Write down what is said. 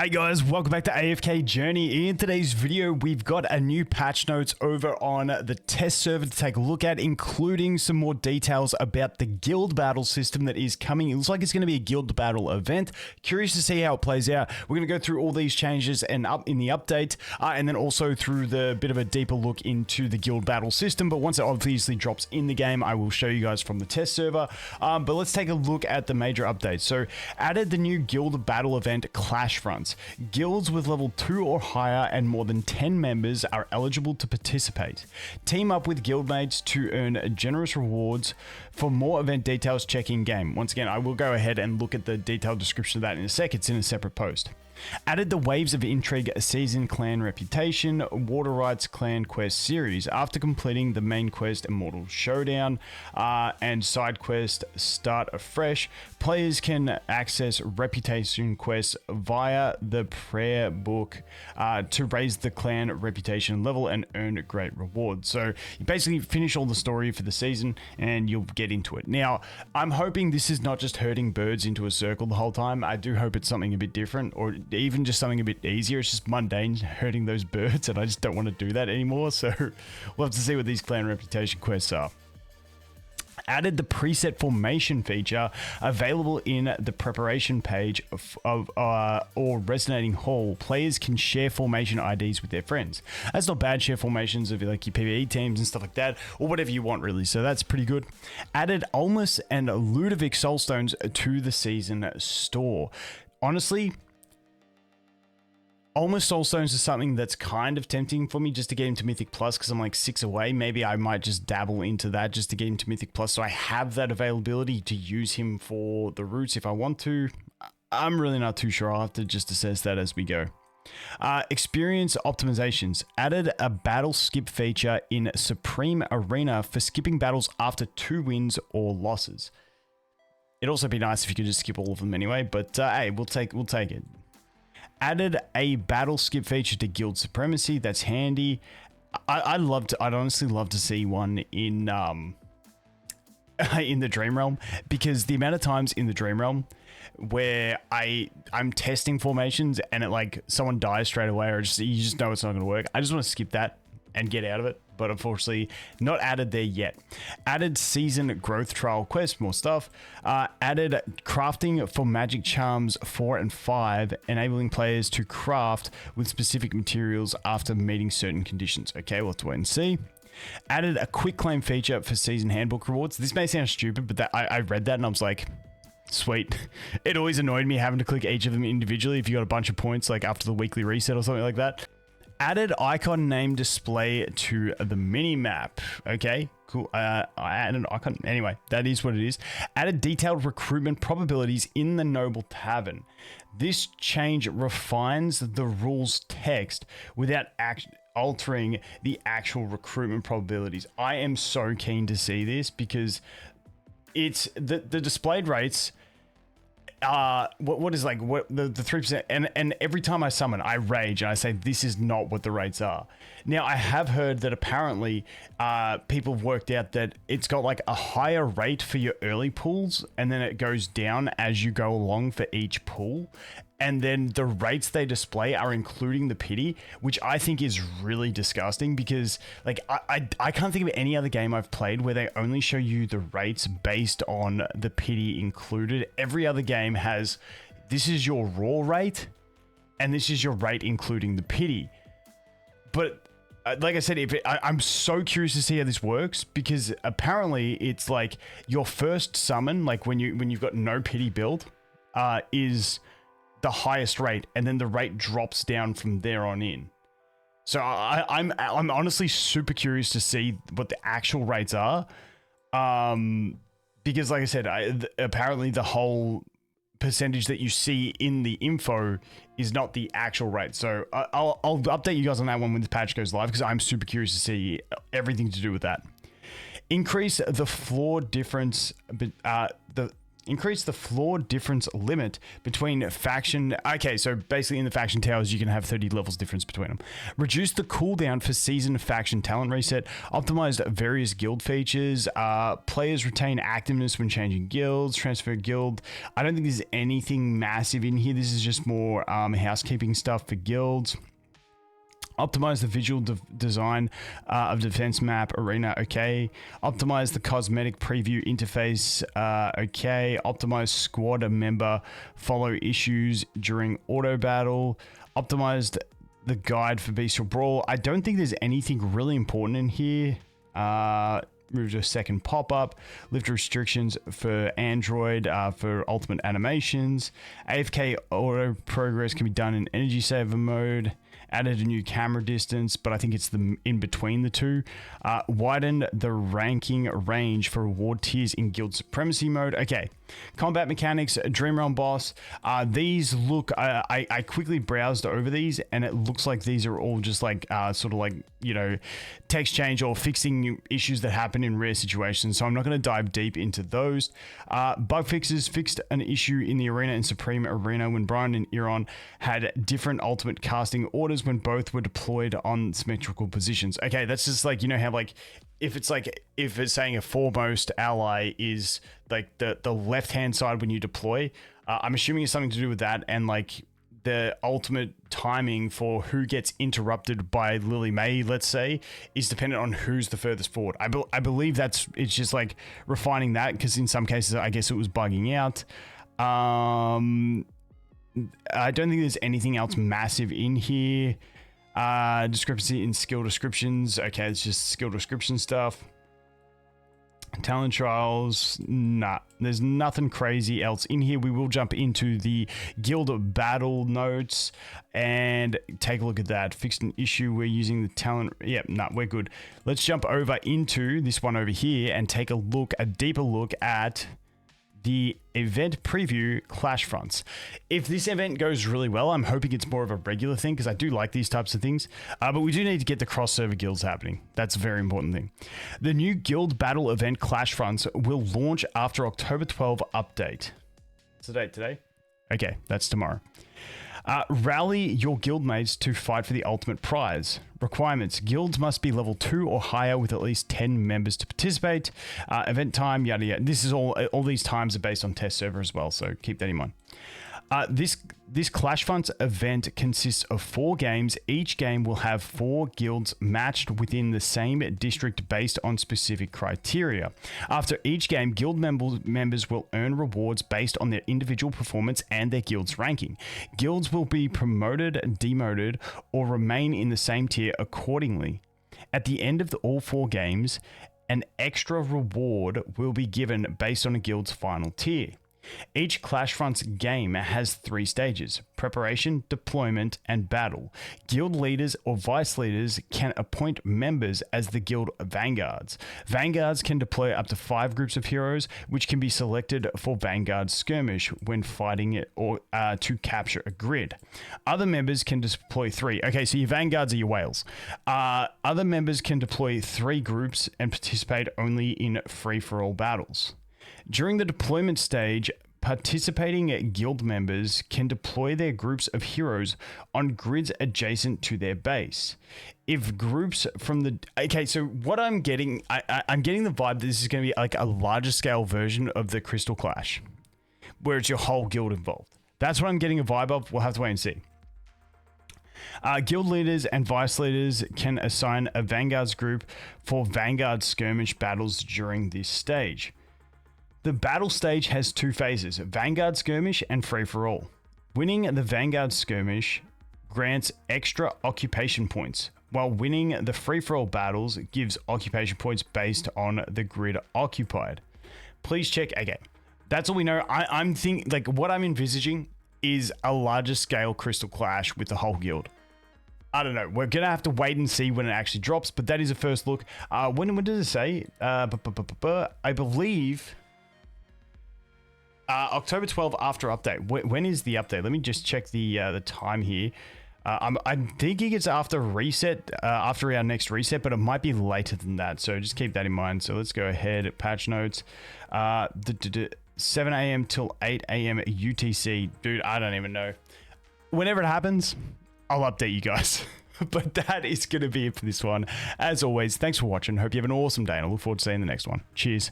Hey guys, welcome back to AFK Journey. In today's video, we've got a new patch notes over on the test server to take a look at, including some more details about the guild battle system that is coming. It looks like it's going to be a guild battle event. Curious to see how it plays out. We're going to go through all these changes and up in the update, and then also through the bit of a deeper look into the guild battle system. But once it obviously drops in the game, I will show you guys from the test server. But let's take a look at the major updates. So, added the new guild battle event, Clashfronts. Guilds with level 2 or higher and more than 10 members are eligible to participate. Team up with guildmates to earn generous rewards. For more event details, check in game. Once again, I will go ahead and look at the detailed description of that in a sec. It's in a separate post. Added the Waves of Intrigue Season Clan Reputation Water Rights Clan Quest series. After completing the main quest Immortal Showdown and side quest Start Afresh, players can access reputation quests via the prayer book to raise the clan reputation level and earn great rewards. So you basically finish all the story for the season and you'll get into it. Now, I'm hoping this is not just herding birds into a circle the whole time. I do hope it's something a bit different, or even just something a bit easier. It's just mundane hurting those birds, and I just don't want to do that anymore. So we'll have to see what these clan reputation quests are. Added the preset formation feature available in the preparation page or resonating hall. Players can share formation IDs with their friends. That's not bad. Share formations of like your PvE teams and stuff like that, or whatever you want really. So that's pretty good. Added Ulmus and Ludovic Soulstones to the season store. Honestly, Almost Soulstones is something that's kind of tempting for me just to get into Mythic Plus because I'm like 6 away. Maybe I might just dabble into that just to get into Mythic Plus so I have that availability to use him for the roots if I want to. I'm really not too sure. I'll have to just assess that as we go. Experience optimizations. Added a battle skip feature in Supreme Arena for skipping battles after 2 wins or losses. It'd also be nice if you could just skip all of them anyway, but hey, we'll take it. Added a battle skip feature to Guild Supremacy. That's handy. I'd honestly love to see one in in the Dream Realm, because the amount of times in the Dream Realm where I'm testing formations and it like someone dies straight away, or you just know it's not going to work. I just want to skip that and get out of it, but unfortunately not added there yet. Added season growth trial quest, more stuff. Added crafting for magic charms 4 and 5, enabling players to craft with specific materials after meeting certain conditions. Okay, we'll have to wait and see. Added a quick claim feature for season handbook rewards. This may sound stupid, but I read that and I was like, sweet. It always annoyed me having to click each of them individually if you got a bunch of points like after the weekly reset or something like that. Added icon name display to the mini map. Okay, cool. I added an icon. Anyway, that is what it is. Added detailed recruitment probabilities in the Noble Tavern. This change refines the rules text without altering the actual recruitment probabilities. I am so keen to see this because it's the displayed rates. What is like what the 3%, and every time I summon I rage and I say this is not what the rates are. Now I have heard that apparently people have worked out that it's got like a higher rate for your early pulls and then it goes down as you go along for each pull, and then the rates they display are including the pity, which I think is really disgusting because like I can't think of any other game I've played where they only show you the rates based on the pity included. Every other game has, this is your raw rate and this is your rate including the pity. But like I said, I'm so curious to see how this works, because apparently it's like your first summon, like when you've got no pity build, is the highest rate, and then the rate drops down from there on in. So I'm honestly super curious to see what the actual rates are, because like I said, apparently the whole percentage that you see in the info is not the actual rate. So I'll update you guys on that one when the patch goes live, because I'm super curious to see everything to do with that. Increase the floor difference, Increase the floor difference limit between faction. Okay, so basically in the faction towers, you can have 30 levels difference between them. Reduce the cooldown for season faction talent reset. Optimized various guild features. Players retain activeness when changing guilds. Transfer guild. I don't think there's anything massive in here. This is just more housekeeping stuff for guilds. Optimize the visual design of defense map arena. Okay. Optimize the cosmetic preview interface. Okay. Optimize squad member follow issues during auto battle. Optimized the guide for bestial brawl. I don't think there's anything really important in here. Moved to a second pop-up. Lift restrictions for Android for ultimate animations. AFK auto progress can be done in energy saver mode. Added a new camera distance, but I think it's the in between the two. Widened the ranking range for reward tiers in guild supremacy mode. Okay, combat mechanics, Dream Realm boss. These look, I quickly browsed over these, and it looks like these are all just like sort of like, you know, text change or fixing issues that happen in rare situations. So I'm not going to dive deep into those. Bug fixes fixed an issue in the arena and Supreme Arena when Brian and Iron had different ultimate casting orders when both were deployed on symmetrical positions. Okay, that's just like, you know how like if it's saying a foremost ally is like the left hand side when you deploy, I'm assuming it's something to do with that, and like the ultimate timing for who gets interrupted by Lily May, let's say, is dependent on who's the furthest forward. I believe it's just like refining that, because in some cases I guess it was bugging out. I don't think there's anything else massive in here. Discrepancy in skill descriptions. Okay, it's just skill description stuff. Talent trials. Nah, there's nothing crazy else in here. We will jump into the guild battle notes and take a look at that. Fixed an issue. We're using the talent. Yep, nah, we're good. Let's jump over into this one over here and take a deeper look at the event preview, Clashfronts. If this event goes really well, I'm hoping it's more of a regular thing, because I do like these types of things, but we do need to get the cross-server guilds happening. That's a very important thing. The new guild battle event, Clashfronts, will launch after October 12 update. What's the date today? Okay, that's tomorrow. Rally your guildmates to fight for the ultimate prize. Requirements: guilds must be level 2 or higher with at least 10 members to participate. Event time, yada yada. This is all these times are based on test server as well, so keep that in mind. This Clashfronts event consists of 4 games. Each game will have 4 guilds matched within the same district based on specific criteria. After each game, guild members will earn rewards based on their individual performance and their guild's ranking. Guilds will be promoted, demoted, or remain in the same tier accordingly. At the end of all 4 games, an extra reward will be given based on a guild's final tier. Each Clashfronts game has 3 stages: preparation, deployment, and battle. Guild leaders or vice leaders can appoint members as the guild vanguards. Vanguards can deploy up to 5 groups of heroes, which can be selected for Vanguard skirmish when fighting it or to capture a grid. Other members can deploy 3. Okay, so your vanguards are your whales. Other members can deploy 3 groups and participate only in free-for-all battles. During the deployment stage, participating guild members can deploy their groups of heroes on grids adjacent to their base. If groups from the... Okay, so what I'm getting... I'm getting the vibe that this is going to be like a larger scale version of the Crystal Clash, where it's your whole guild involved. That's what I'm getting a vibe of. We'll have to wait and see. Guild leaders and vice leaders can assign a Vanguard's group for Vanguard skirmish battles during this stage. The battle stage has 2 phases: Vanguard skirmish and free-for-all. Winning the Vanguard skirmish grants extra occupation points, while winning the free-for-all battles gives occupation points based on the grid occupied. Please check. Okay, that's all we know. I'm thinking, like, what I'm envisaging is a larger scale Crystal Clash with the whole guild. I don't know. We're going to have to wait and see when it actually drops, but that is a first look. When does it say? I believe... October 12 after update. When is the update? Let me just check the time here. I'm thinking it's after reset, after our next reset, but it might be later than that. So just keep that in mind. So let's go ahead. Patch notes. 7 a.m. till 8 a.m. UTC. Dude, I don't even know. Whenever it happens, I'll update you guys. But that is going to be it for this one. As always, thanks for watching. Hope you have an awesome day, and I look forward to seeing the next one. Cheers.